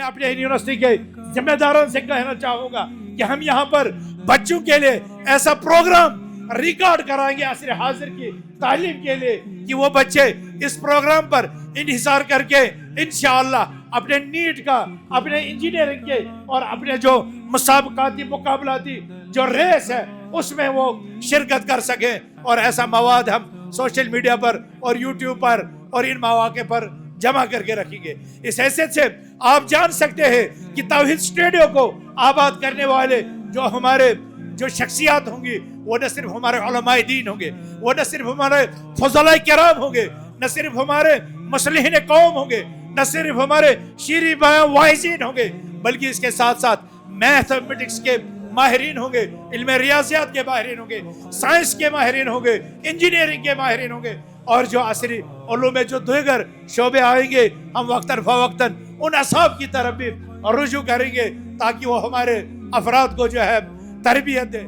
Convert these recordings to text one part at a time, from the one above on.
میں اپنے یونیورسٹی کے ذمہ داروں سے کہنا چاہوں گا کہ ہم یہاں پر بچوں کے لیے ایسا پروگرام ریکارڈ کرائیں گے عصر حاضر کی تعلیم کے لیے کہ وہ بچے اس پروگرام پر انحصار کر کے انشاءاللہ اپنے نیٹ کا، اپنے انجینئرنگ کے اور اپنے جو مسابقاتی مقابلاتی جو ریس ہے اس میں وہ شرکت کر سکیں، اور ایسا مواد ہم سوشل میڈیا پر اور یوٹیوب پر اور ان مواقع پر جمع کر کے رکھیں گے۔ اس حیثیت سے آپ جان سکتے ہیں کہ توحید اسٹوڈیو کو آباد کرنے والے جو ہمارے جو شخصیات ہوں گی وہ نہ صرف ہمارے علماء دین ہوں گے، وہ نہ صرف ہمارے فضلاء کرام ہوں گے، نہ صرف ہمارے مصلحین قوم ہوں گے، نہ صرف ہمارے شیریں بیاں واعظین ہوں گے، بلکہ اس کے ساتھ ساتھ میتھمیٹکس کے ماہرین ہوں گے، علم ریاضیات کے ماہرین ہوں گے، سائنس کے ماہرین ہوں گے، انجینئرنگ کے ماہرین ہوں گے، اور جو عصری علوم میں جو دیگر شعبے آئیں گے ہم وقتاً فوقتاً ان اصحاب کی طرف بھی رجوع کریں گے تاکہ وہ ہمارے افراد کو جو ہے تربیت دے۔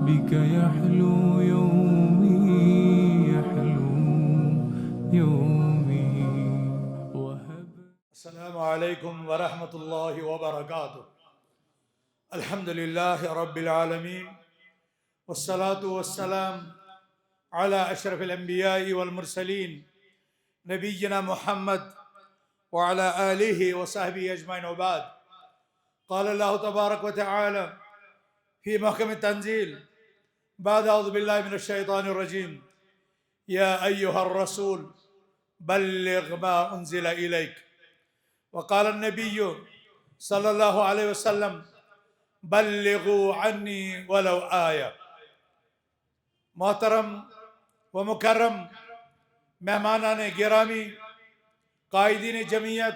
بك يحلو يومي يحلو يومي السلام علیکم ورحمۃ اللہ وبرکاتہ۔ الحمد للہ رب العالمین والصلاة والسلام على اشرف الانبیاء والمرسلین نبینا محمد وعلى آلہ وصحبہ اجمعین وبعد۔ قال اللہ تبارک وتعالی في محكم التنزيل بعد أعوذ بالله من الشيطان الرجيم يا أيها الرسول بلغ ما أنزل إليك، وقال النبي صلى الله عليه وسلم بلغوا عني ولو آية۔ محترم و مکرم مہمانان گرامی، قائدین جمعیت،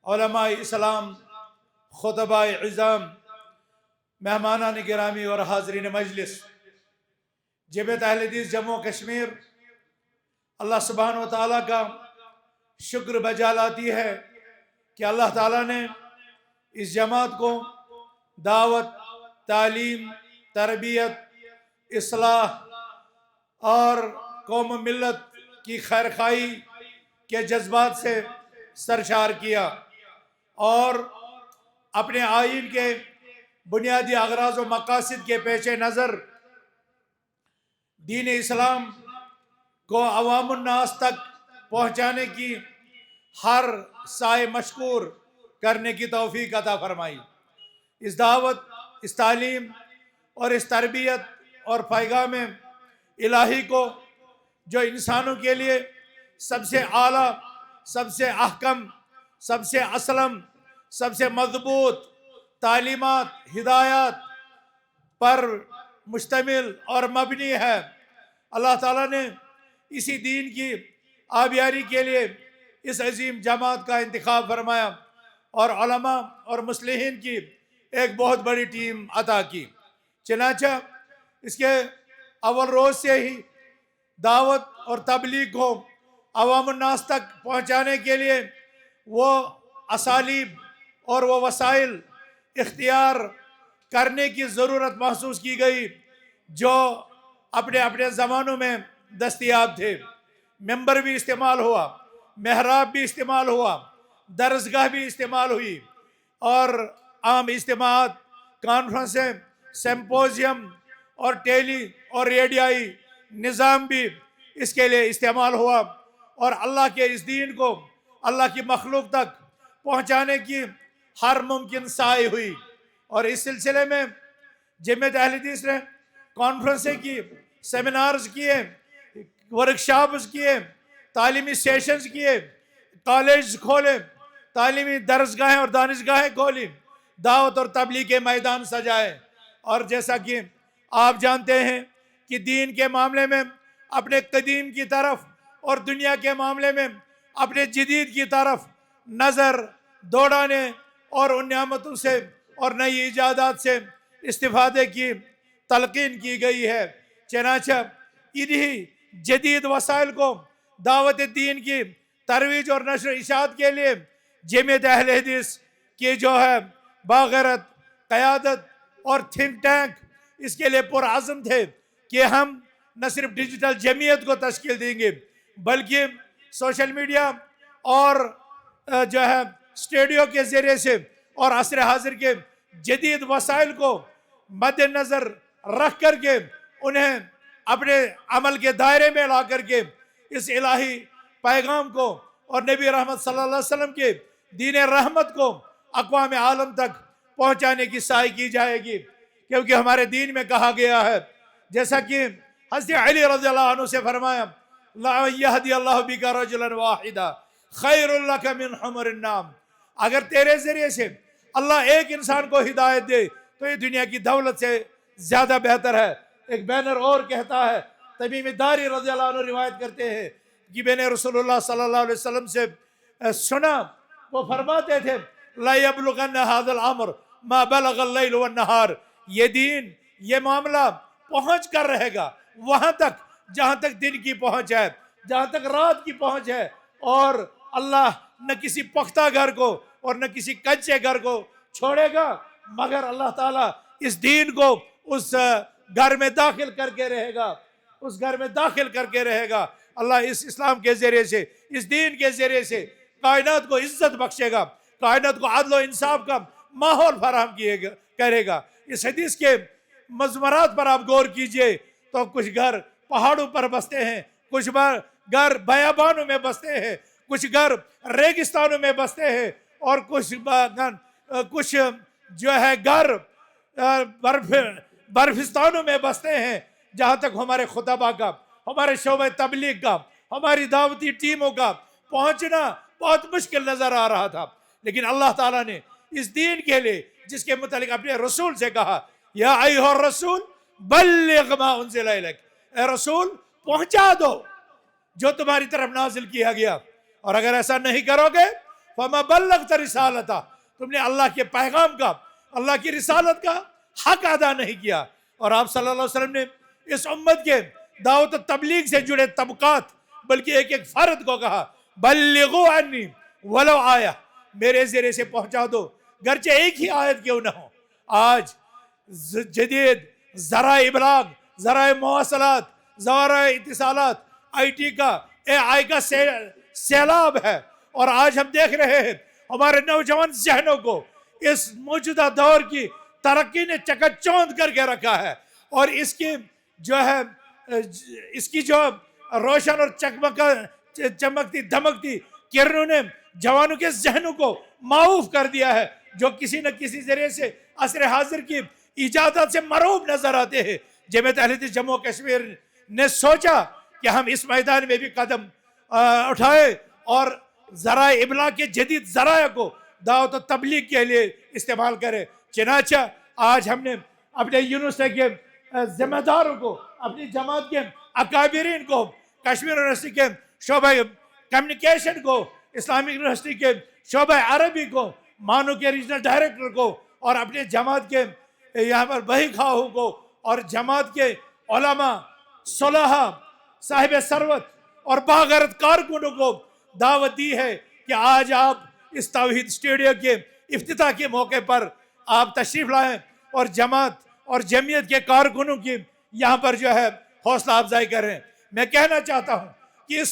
علماء اسلام، خطباء عظام، مہمانان گرامی اور حاضرین مجلس، جمعیت اہل حدیث جموں کشمیر اللہ سبحانہ و تعالیٰ کا شکر بجا لاتی ہے کہ اللہ تعالیٰ نے اس جماعت کو دعوت، تعلیم، تربیت، اصلاح اور قوم و ملت کی خیرخواہی کے جذبات سے سرشار کیا، اور اپنے آئین کے بنیادی اغراض و مقاصد کے پیش نظر دین اسلام کو عوام الناس تک پہنچانے کی ہر سائے مشکور کرنے کی توفیق عطا فرمائی۔ اس دعوت، اس تعلیم اور اس تربیت اور پیغام الہی کو جو انسانوں کے لیے سب سے اعلیٰ، سب سے احکم، سب سے اسلم، سب سے مضبوط تعلیمات، ہدایات پر مشتمل اور مبنی ہے، اللہ تعالیٰ نے اسی دین کی آبیاری کے لیے اس عظیم جماعت کا انتخاب فرمایا اور علماء اور مصلحین کی ایک بہت بڑی ٹیم عطا کی۔ چنانچہ اس کے اول روز سے ہی دعوت اور تبلیغ کو عوام الناس تک پہنچانے کے لیے وہ اسالیب اور وہ وسائل اختیار کرنے کی ضرورت محسوس کی گئی جو اپنے اپنے زمانوں میں دستیاب تھے۔ ممبر بھی استعمال ہوا، محراب بھی استعمال ہوا، درسگاہ بھی استعمال ہوئی، اور عام اجتماعات، کانفرنسیں، سمپوزیم اور ٹیلی اور ریڈیائی نظام بھی اس کے لیے استعمال ہوا، اور اللہ کے اس دین کو اللہ کی مخلوق تک پہنچانے کی ہر ممکن سعی ہوئی۔ اور اس سلسلے میں جمعیت اہل حدیث نے کانفرنسیں کی، سیمینارز کیے، ورکشاپس کیے، تعلیمی سیشنز کیے، کالج کھولے، تعلیمی درسگاہیں اور دانشگاہیں کھولی، دعوت اور تبلیغ کے میدان سجائے، اور جیسا کہ آپ جانتے ہیں کہ دین کے معاملے میں اپنے قدیم کی طرف اور دنیا کے معاملے میں اپنے جدید کی طرف نظر دوڑانے اور ان نعمتوں سے اور نئی ایجادات سے استفادے کی تلقین کی گئی ہے۔ چنانچہ انہی جدید وسائل کو دعوت دین کی ترویج اور نشر و اشاعت کے لیے جمعیت اہل حدیث کی جو ہے باغیرت قیادت اور تھنک ٹینک اس کے لیے پرعزم تھے کہ ہم نہ صرف ڈیجیٹل جمعیت کو تشکیل دیں گے بلکہ سوشل میڈیا اور जो है स्टूडियो के ज़रिए से और असर हाजिर के जदीद वसाइल को मद्देनज़र रख करके उन्हें अपने अमल के दायरे में ला करके इस इलाही पैगाम को और नबी रहमत सल्लल्लाहु अलैहि वसल्लम के दीन रहमत को अक़वाम आलम तक पहुँचाने की साई की जाएगी। क्योंकि हमारे दीन में कहा गया है, जैसा कि हज़रत अली रज़ियल्लाहु अन्हु से फरमाया, ला यहदियल्लाहु बिका रजुलन वाहिदा खैरुल लका मिन हुमरिन नाम। अगर तेरे ज़रिए से अल्लाह एक इंसान को हिदायत दे तो ये दुनिया की दौलत से ज़्यादा बेहतर है। एक बैनर और कहता है, तमीम दारी रज़ियल्लाहु अन्हु रिवायत करते हैं कि मैंने रसूलुल्लाह सल्लल्लाहु अलैहि वसल्लम से सुना, वो फरमाते थे, ला यबलुगन्ना हाज़ल अम्र मा बलगल लैल वन नहार। ये दीन, ये मामला पहुँच कर रहेगा वहाँ तक जहाँ तक दिन की पहुँच है, जहाँ तक रात की पहुँच है। और अल्लाह न किसी पुख्ता घर को और न किसी कच्चे घर को छोड़ेगा, मगर अल्लाह ताला इस दीन को उस घर में दाखिल करके रहेगा, उस घर में दाखिल करके रहेगा। अल्लाह इस इस्लाम के ज़रिए से, इस दीन के ज़रिए से कायनात को इज्जत बख्शेगा, कायनात को अदल और इंसाफ का माहौल फराहम करेगा। इस हदीस के मज़मरात पर आप गौर कीजिए तो कुछ घर पहाड़ों पर बसते हैं, कुछ घर बयाबानों में बसते हैं, कुछ घर रेगिस्तानों में बसते हैं और कुछ जो है घर बर्फिस्तानों में बसते हैं। जहाँ तक हमारे खुतबा का, हमारे शोबे तबलीग का, हमारी दावती टीमों का पहुँचना बहुत मुश्किल नज़र आ रहा था, लेकिन अल्लाह ताला ने इस दीन के लिए, जिसके मुतालिक अपने रसूल से कहा, या अय्युहर रसूल बल्लिग मा उन्ज़िला इलैक, ए रसूल पहुँचा दो जो तुम्हारी तरफ नाजिल किया गया। और अगर ऐसा नहीं करोगे फमा बल्लगत रिसालता, तुमने अल्लाह के पैगाम का, अल्लाह की रिसालत का हक अदा नहीं किया। और आप सल्लल्लाहु अलैहि वसल्लम ने इस उम्मत के दावत तबलीग से जुड़े तबकात, बल्कि एक एक फर्द को कहा, बल्लिगु अन्नी वलो आया, मेरे ज़रिए से पहुँचा दो, गरचे एक ही आयत क्यों न हो। आज जदीद ज़राए इबलाग, ज़राए मवासलात, ज़राए इत्तिसालात, IT का, AI का सैलाब है। और आज हम देख रहे हैं हमारे नौजवान जहनों को इस मौजूदा दौर की तरक्की ने चकाचौंध करके रखा है। और इसकी जो है, इसकी जो रोशन और चमकती धमकती किरणों ने जवानों के जहनों को माऊफ कर दिया है, जो किसी न किसी जरिए से असर हाजिर की इजाजत से मरूब नजर आते हैं। जमात अहले हदीस जम्मू कश्मीर ने सोचा कि हम इस मैदान में भी कदम उठाए और ज़राए इबलाग के जदीद ज़राए को दावत और तबलीग के लिए इस्तेमाल करें। चनाचा आज हमने अपने यूनिवर्सिटी के जिम्मेदारों को, अपनी जमात के अकाबिरीन को, कश्मीर यूनिवर्सिटी के शोबा कम्युनिकेशन को, इस्लामिक यूनिवर्सिटी के शोबा अरबी को, मानो के रीजनल डायरेक्टर को और अपने जमात के यहाँ पर बही खाहों को और जमात के उलमा, सुलहा, साहिब सरवत और बागरत कारकुनों को दावत दी है कि आज आप इस तौहीद स्टूडियो के इफ्तिताह के मौके पर आप तशरीफ लाएं और जमात और जमीयत के कारकुनों की यहाँ पर जो है हौसला अफजाई करें। मैं कहना चाहता हूँ कि इस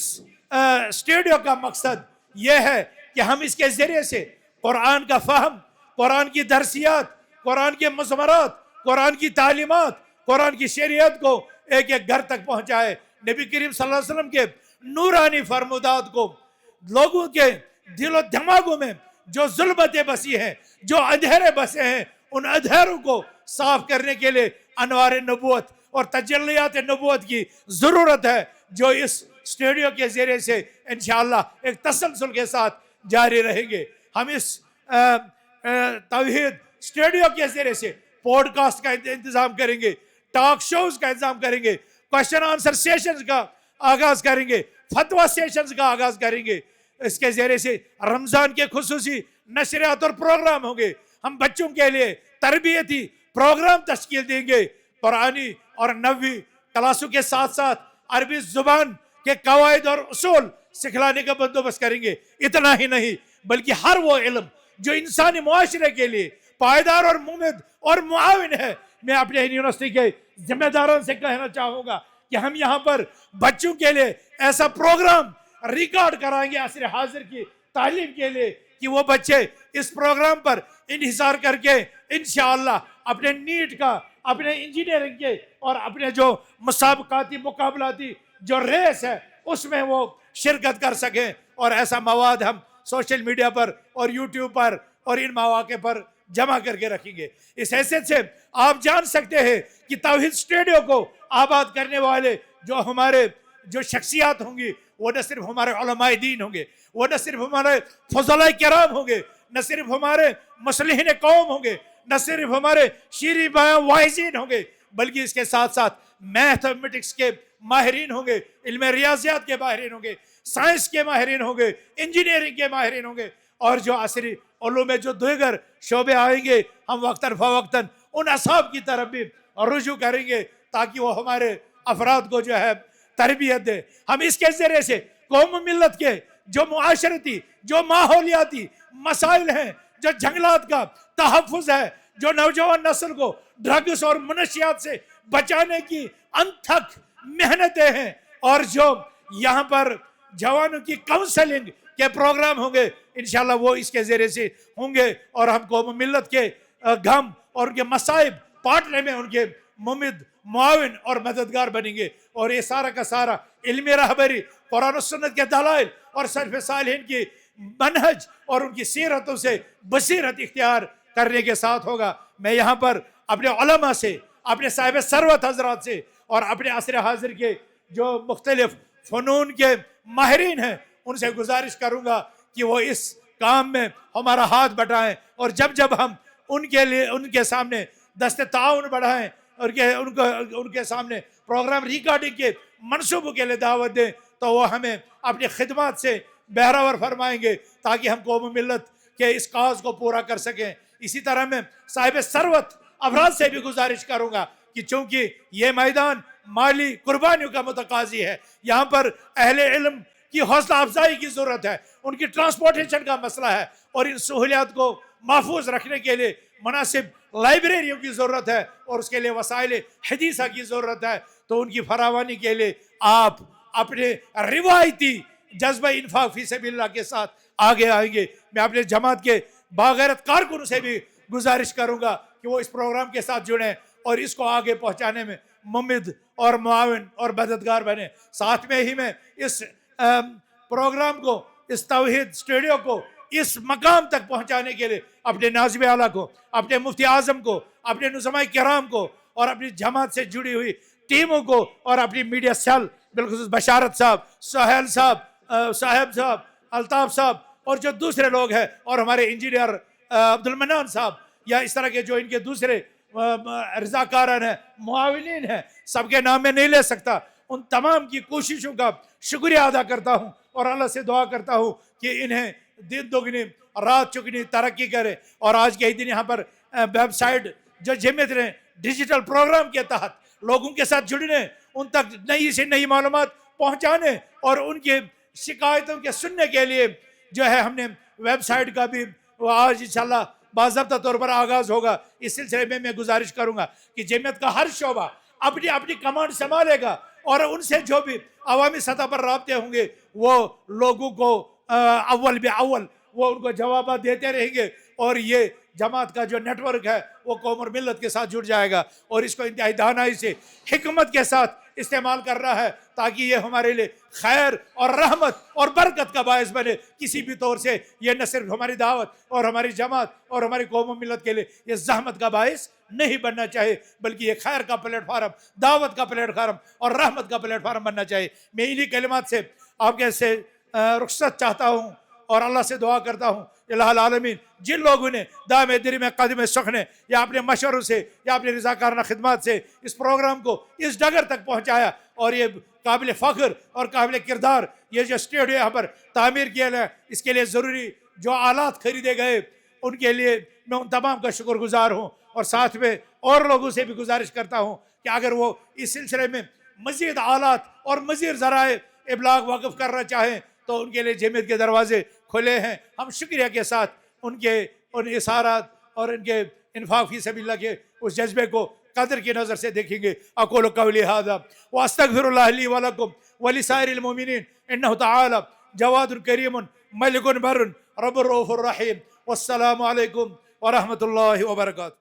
स्टूडियो का मकसद यह है कि हम इसके ज़रिए से कुरान का फ़हम, कुरान की दरसियात, कुरान के मज़मरात, कुरान की तालीमात, कुरान की शरीयत को एक एक घर तक पहुँचाए। नबी करीम सल्लल्लाहु अलैहि वसल्लम के नूरानी फरमुदात को लोगों के दिलो दिमागों में जो जुल्मतें बसी हैं, जो अंधेरे बसे हैं, उन अंधेरों को साफ करने के लिए अनवार नबूवत और तजल्लियात नबूवत की ज़रूरत है, जो इस स्टूडियो के ज़रिए से इंशाअल्लाह एक तसलसल के साथ जारी रहेंगे। हम इस तौहीद स्टूडियो के ज़रिए से पॉडकास्ट का इंतज़ाम करेंगे, टॉक शोज का इंतज़ाम करेंगे, क्वेश्चन आंसर सेशंस का आगाज़ करेंगे, फतवा सेशंस का आगाज़ करेंगे। इसके ज़रिए से रमज़ान के खुसूसी नशरियात और प्रोग्राम होंगे। हम बच्चों के लिए तरबियती प्रोग्राम तश्कील देंगे। कुरानी और नबवी क्लासों के साथ साथ अरबी ज़ुबान के कवायद और उसूल सिखलाने का बंदोबस्त करेंगे। इतना ही नहीं, बल्कि हर वो इल्म जो इंसानी मुआशरे के लिए पायदार और मुमिद और मुआविन है। मैं अपने यूनिवर्सिटी के जिम्मेदारों से कहना चाहूँगा कि हम यहाँ पर बच्चों के लिए ऐसा प्रोग्राम रिकॉर्ड कराएंगे असर हाजिर की तालीम के लिए कि वो बच्चे इस प्रोग्राम पर इंहिसार करके इंशाअल्लाह अपने नीट का, अपने इंजीनियरिंग के और अपने जो मुसाबकाती मुकाबलाती जो रेस है उसमें वो शिरकत कर सकें। और ऐसा मवाद हम सोशल मीडिया पर और यूट्यूब पर और इन मौके पर जमा करके रखेंगे। इस हैसियत से आप जान सकते हैं कि तौहीद स्टूडियो को आबाद करने वाले जो हमारे जो शख्सियात होंगी वो न सिर्फ हमारे उलमाए दीन होंगे, वो न सिर्फ हमारे फज़लाए किराम होंगे, न सिर्फ हमारे मुस्लिहीन कौम होंगे, न सिर्फ हमारे शीरी बयां वाइज़ीन होंगे, बल्कि इसके साथ साथ मैथमेटिक्स के माहिरीन होंगे, इल्म रियाजियात के माहिरीन होंगे, साइंस के माहिरीन होंगे, इंजीनियरिंग के माहिरीन होंगे, और जो असरी उलूम में जो दीगर शोबे आएंगे हम वक्तन फ़वक्तन उन असाब की तरफ भी रुजू करेंगे ताकि वो हमारे अफराद को जो है तरबियत दे। हम इसके ज़रिए से कौम मिल्लत के जो मुआशरती, जो माहौलियाती मसाइल हैं, जो जंगलात का तहफ़्फ़ुज़ है, जो नौजवान नस्ल को ड्रग्स और मनशियात से बचाने की अनथक मेहनतें हैं, और जो यहाँ पर जवानों की काउंसलिंग के प्रोग्राम होंगे इंशाल्लाह वो इसके ज़रिए से होंगे, और हम कौम मिल्लत के गम और उनके मसाइब बांटने में उनके मुमिद, मुआविन और मददगार बनेंगे। और ये सारा का सारा इल्मी रहबरी, कुरान और सुन्नत के दलाइल और सल्फ़ सालिहीन की मनहज और उनकी सीरतों से बसीरत इख्तियार करने के साथ होगा। मैं यहाँ पर अपने उलमा से, अपने साहिब सरवत हजरात से और अपने असर हाजिर के जो मुख्तलिफ फ़नून के माहिरीन हैं उनसे गुजारिश करूँगा कि वो इस काम में हमारा हाथ बटाएं, और जब जब हम उनके लिए उनके सामने दस्ते ताउन बढ़ाएं और उनके सामने प्रोग्राम रिकॉर्डिंग के मनसूबों के लिए दावत दें तो वो हमें अपनी खिदमत से बहरावर फरमाएंगे ताकि हम कौम मिल्लत के इस काज को पूरा कर सकें। इसी तरह मैं साहिब सरवत अफराद से भी गुजारिश करूँगा कि चूँकि ये मैदान माली कुर्बानियों का मुतकाजी है, यहाँ पर अहले इल्म की हौसला अफजाई की ज़रूरत है, उनकी ट्रांसपोर्टेशन का मसला है, और इन सहूलियात को महफूज रखने के लिए मुनासिब लाइब्रेरियों की ज़रूरत है और उसके लिए वसाइल हदीसा की ज़रूरत है। तो उनकी फरावानी के लिए आप अपने रिवायती जज्बा इन्फाक फी सबिलिल्लाह के साथ आगे आएंगे। मैं अपने जमात के बागैरत कारकुनों से भी गुजारिश करूँगा कि वो इस प्रोग्राम के साथ जुड़ें और इसको आगे पहुँचाने में मुमिद और मुआविन और मददगार बने। साथ में ही मैं इस प्रोग्राम को, इस तौहीद स्टूडियो को इस मकाम तक पहुंचाने के लिए अपने नाज़िम आला को, अपने मुफ्ती आज़म को, अपने नुज़माए किराम को और अपनी जमात से जुड़ी हुई टीमों को और अपनी मीडिया सेल बिल्कुल बशारत साहब, सोहेल साहब, साहेब साहब, अल्ताफ़ साहब और जो दूसरे लोग हैं, और हमारे इंजीनियर अब्दुल मन्नान साहब, या इस तरह के जो इनके दूसरे रज़ाकारन हैं, मुआविनीन हैं, सबके नाम में नहीं ले सकता। उन तमाम की कोशिशों का शुक्रिया अदा करता हूँ और अल्लाह से दुआ करता हूँ कि इन्हें दिन दुगनी रात चुगनी तरक्की करे। और आज के ही दिन यहाँ पर वेबसाइट जो जमीयत ने डिजिटल प्रोग्राम के तहत लोगों के साथ जुड़ने, उन तक नई से नई मालूमात पहुँचाने और उनकी शिकायतों के सुनने के लिए जो है हमने वेबसाइट का भी आज इंशाल्लाह बाज़ाब्ता तौर पर आगाज़ होगा। इस सिलसिले में मैं गुजारिश करूँगा कि जमीयत का हर शोबा अपनी अपनी कमांड संभालेगा और उनसे जो भी अवामी सतह पर राब्ते होंगे वो लोगों को अव्वल बे अव्वल वो उनको जवाब देते रहेंगे, और ये जमात का जो नेटवर्क है वो कौम और मिल्लत के साथ जुड़ जाएगा और इसको इंतहाई दानाई से हिकमत के साथ इस्तेमाल कर रहा है ताकि ये हमारे लिए खैर और रहमत और बरकत का बायस बने। किसी भी तौर से ये न सिर्फ हमारी दावत और हमारी जमात और हमारी कौम और मिल्लत के लिए ये जहमत का बायस नहीं बनना चाहिए, बल्कि ये खैर का प्लेटफार्म, दावत का प्लेटफार्म और रहमत का प्लेटफार्म बनना चाहिए। मैं इन्हीं कलिमात से आपके से रुखसत चाहता हूँ और अल्लाह से दुआ करता हूँ इलाहुल आलमीन जिन लोगों ने दाम दिल में कदम सुखने या अपने मशवरों से या अपनी रज़ाकाराना खिदमत से इस प्रोग्राम को इस डगर तक पहुँचाया, और ये काबिल फ़ख्र और काबिल किरदार ये जो स्टूडियो यहाँ पर तामीर किया गया, इसके लिए ज़रूरी जो आलात खरीदे गए उनके लिए मैं उन तमाम का शुक्रगुजार हूँ। और साथ में और लोगों से भी गुजारिश करता हूँ कि अगर वो इस सिलसिले में मज़ीद आलात और मज़ीद ज़राए इबलाग वाक़िफ़ करना चाहें तो उनके लिए जमीयत के दरवाजे खुले हैं। हम शुक्रिया के साथ उनके उन इशारात और उनके इन्फाक फी सबिलिल्लाह के उस जज्बे को कदर की नज़र से देखेंगे। अक़ूलु क़ौली हाज़ा व अस्तग़फ़िरुल्लाह ली व लकुम व लिसाइरिल मुमिनीन इन्नहु तआला जवादुन करीमुन ملک بر رب الرؤوف الرحیم. والسلام علیکم ورحمۃ اللہ وبرکاتہ.